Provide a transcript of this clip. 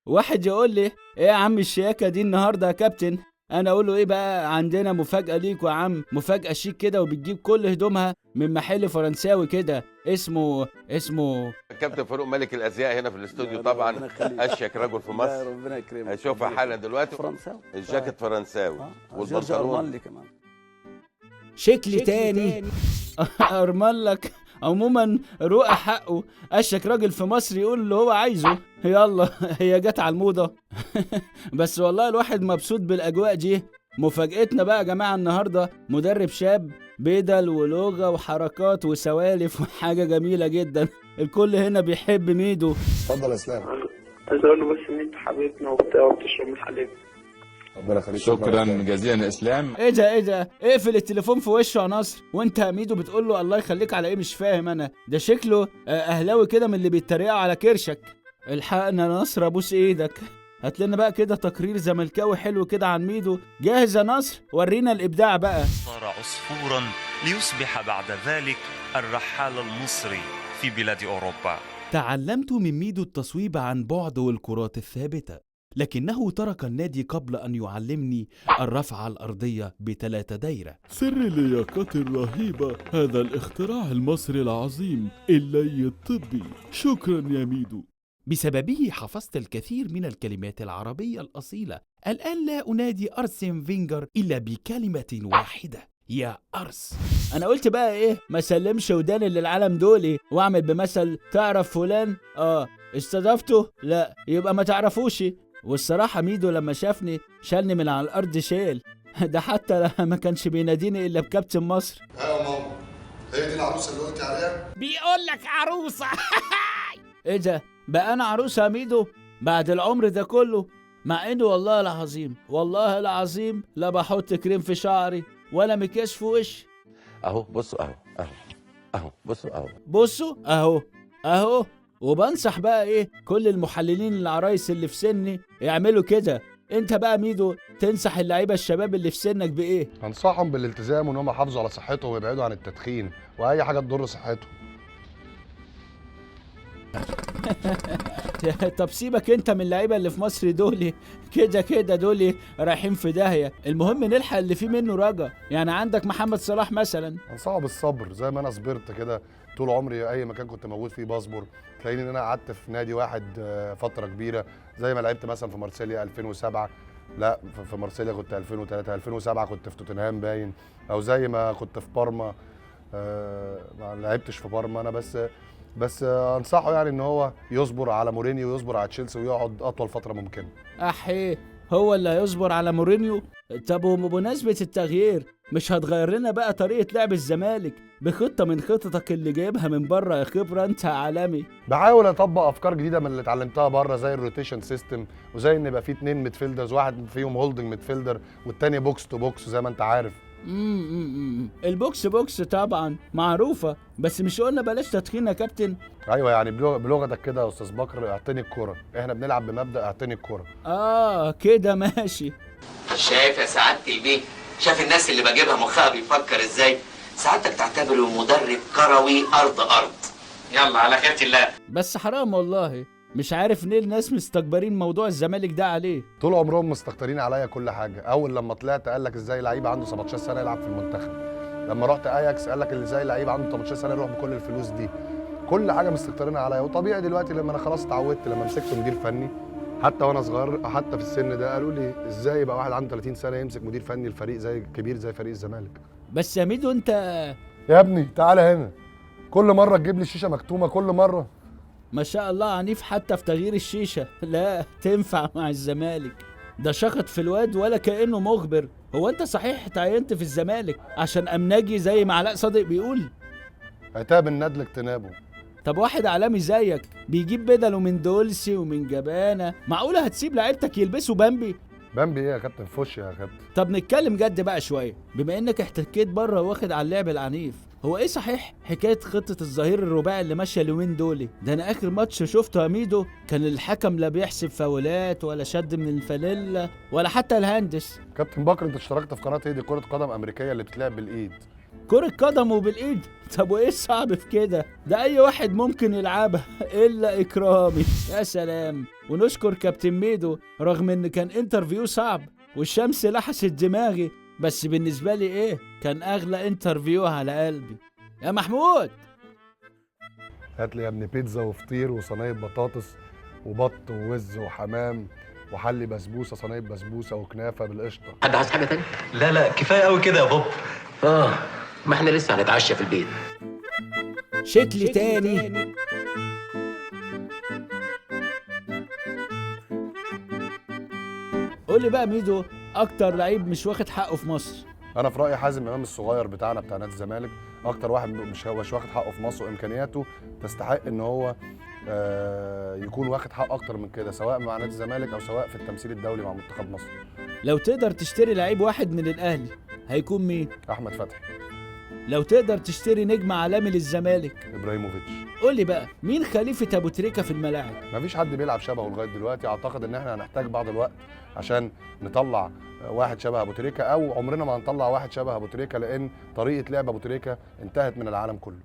واحد يقول لي ايه يا عم الشياكة دي النهاردة يا كابتن؟ انا اقول له ايه بقى، عندنا مفاجأة ليك يا عم، مفاجأة شيك كده، وبتجيب كل هدومها من محل فرنساوي كده اسمه كابتن فاروق ملك الازياء هنا في الاستوديو طبعا، اشيك رجل في مصر. ربنا يكرمك. هشوفها حالا دلوقتي. فرنساوي، الجاكيت فرنساوي جورج والبنطلون ارمانلي كمان. شكل تاني. ارمن لك. عموما رؤى حقه، اشك راجل في مصر يقول اللي هو عايزه. يلا هي جت على الموضة. بس والله الواحد مبسوط بالاجواء دي. مفاجأتنا بقى يا جماعة النهاردة مدرب شاب، بدل ولغة وحركات وسوالف وحاجة جميلة جدا. الكل هنا بيحب ميدو. اتفضل يا اسلام. عايز اقول له بس ان انت حبيبنا وبتاع وبتشرب من حليب. ربنا يخليك. شكرا جزيلا يا اسلام. ايه ده اقفل التليفون في وشه يا نصر. وانت يا ميدو بتقول له الله يخليك على ايه؟ مش فاهم انا. ده شكله اهلاوي كده من اللي بيتريقوا على كرشك. الحقنا يا نصر ابوس ايدك. هات لنا بقى كده تقرير زملكاوي حلو كده عن ميدو. جاهز يا نصر؟ ورينا الابداع بقى. صار عصفورا ليصبح بعد ذلك الرحال المصري في بلاد اوروبا. تعلمت من ميدو التصويب عن بعد والكرات الثابتة، لكنه ترك النادي قبل أن يعلمني الرفعة الأرضية ب3 دايرة. سر لياقتي الرهيبة هذا الاختراع المصري العظيم، اللي الطبي. شكرا يا ميدو. بسببه حفظت الكثير من الكلمات العربية الأصيلة. الآن لا أنادي أرسن فينجر إلا بكلمة واحدة: يا أرس. انا قلت بقى ايه، ما سلمش وداني للعالم دولي واعمل بمثل. تعرف فلان؟ استضافته؟ لا، يبقى ما تعرفوش. والصراحة ميدو لما شافني شالني من على الارض شيل. ده حتى ما كانش بيناديني الا بكابتن مصر. يا ماما، هي دي العروسه اللي قلتي عليها؟ بيقول لك عروسة. ايه ده بقى، انا عروسة يا ميدو بعد العمر ده كله؟ مع انه والله العظيم لا بحط كريم في شعري ولا مكياج في وشي. اهو بصوا اهو بصوا اهو. وبنصح بقى ايه كل المحللين العرايس اللي في سني يعملوا كده. انت بقى ميدو تنصح اللعيبه الشباب اللي في سنك بايه؟ هنصحهم بالالتزام وان هم يحافظوا على صحتهم ويبعدوا عن التدخين واي حاجه تضر صحتهم. طب سيبك انت من اللعيبه اللي في مصر دول، كده دول رايحين في داهيه. المهم نلحق اللي فيه منه رجا. يعني عندك محمد صلاح مثلا. هنصحه بالصبر زي ما انا صبرت كده طول عمري. اي مكان كنت موجود فيه بصبر. تلاقيني ان انا قعدت في نادي واحد فتره كبيره، زي ما لعبت مثلا في مارسيليا 2007. لا، في مارسيليا كنت 2003. 2007 كنت في توتنهام باين، او زي ما كنت في بارما. ما لعبتش في بارما انا. بس انصحه يعني ان هو يصبر على مورينيو ويصبر على تشيلسي ويقعد اطول فتره ممكنه. احيه، هو اللي هيصبر على مورينيو؟ طب وبمناسبة التغيير، مش هتغير لنا بقى طريقة لعب الزمالك بخطة من خططك اللي جايبها من بره يا خبرة انت عالمي؟ بحاول اطبق افكار جديده من اللي اتعلمتها بره، زي الروتيشن سيستم، وزي ان يبقى في 2 ميدفيلدرز، واحد فيهم هولدنج ميدفيلدر والتاني بوكس تو بوكس زي ما انت عارف. البوكس بوكس طبعا معروفة، بس مش قلنا بلاش تدخين يا كابتن؟ ايوه، يعني بلغتك كده يا استاذ بكر، اعطيني الكرة. احنا بنلعب بمبدأ اعطيني الكرة. كده ماشي. شايف يا سعادة البيه؟ شايف الناس اللي بجيبها مخها بيفكر ازاي؟ سعادتك تعتبره مدرب كروي ارض. يلا على خيرة الله. بس حرام والله، مش عارف ليه الناس مستكبرين موضوع الزمالك ده عليه. طول عمرهم مستكترين عليا كل حاجة. اول لما طلعت قال لك ازاي لعيب عنده 17 سنة يلعب في المنتخب. لما رحت اياكس قال لك ازاي لعيب عنده 18 سنة يروح بكل الفلوس دي. كل حاجة مستكترين عليا. وطبيعي دلوقتي لما انا خلاص اتعودت، لما مسكت مدير فني حتى وانا صغير، حتى في السن ده قالوا لي ازاي يبقى واحد عنده 30 سنة يمسك مدير فني الفريق زي كبير زي فريق الزمالك. بس يا ميدو انت يا ابني تعالى هنا. كل مرة تجيب لي الشيشة مكتومة كل مرة. ما شاء الله عنيف حتى في تغيير الشيشة. لا تنفع مع الزمالك. ده شخط في الواد ولا كأنه مخبر. هو انت صحيح اتعينت في الزمالك عشان امناجي زي ما علاء صادق بيقول؟ عتاب الندل اجتنابه. طب واحد عالمي زيك بيجيب بدله من دولسي ومن جبانة، معقولة هتسيب لعيبتك يلبسوا بامبي؟ بامبي ايه يا كابتن؟ فش يا كابتن. طب نتكلم جد بقى شوية، بما انك احتكيت بره واخد على اللعب العنيف. هو ايه صحيح حكاية خطة الظهير الرباعي اللي ماشية اليومين دول؟ ده انا اخر ماتش شفته يا ميدو كان الحكم لا بيحسب فاولات ولا شد من الفانيلا ولا حتى الهندس. كابتن بكر، انت اشتركت في قناة ايه دي؟ كرة قدم امريكية اللي بتتلعب بالايد. كرة قدم وبالايد؟ طب وايه الصعب في كده؟ ده اي واحد ممكن يلعبها الا اكرامي. يا سلام. ونشكر كابتن ميدو رغم ان كان انترفيو صعب والشمس لحست دماغي، بس بالنسبة لي ايه كان اغلى انترفيو على قلبي. يا محمود هات لي يا ابني بيتزا وفطير وصينيه بطاطس وبط ووز وحمام وحلي بسبوسه، صينيه بسبوسه وكنافه بالقشطه. حد عايز حاجه تاني؟ لا كفايه قوي كده يا بوب. ما احنا لسه هنتعشى في البيت. شكلي تاني. قول لي بقى ميدو، اكتر لعيب مش واخد حقه في مصر؟ انا في رايي حازم امام الصغير بتاعنا بتاع نادي الزمالك اكتر واحد مش واخد حقه في مصر، وامكانياته تستحق ان هو يكون واخد حق اكتر من كده، سواء مع نادي الزمالك او سواء في التمثيل الدولي مع منتخب مصر. لو تقدر تشتري لعيب واحد من الاهلي هيكون مين؟ احمد فتحي. لو تقدر تشتري نجم عالمي للزمالك؟ ابراهيموفيتش. قول لي بقى مين خليفة ابو تريكة في الملاعب؟ مفيش حد بيلعب شبهه لغايه دلوقتي، اعتقد ان احنا هنحتاج بعض الوقت عشان نطلع واحد شبه ابو تريكة، او عمرنا ما هنطلع واحد شبه ابو تريكة، لان طريقه لعب ابو تريكة انتهت من العالم كله.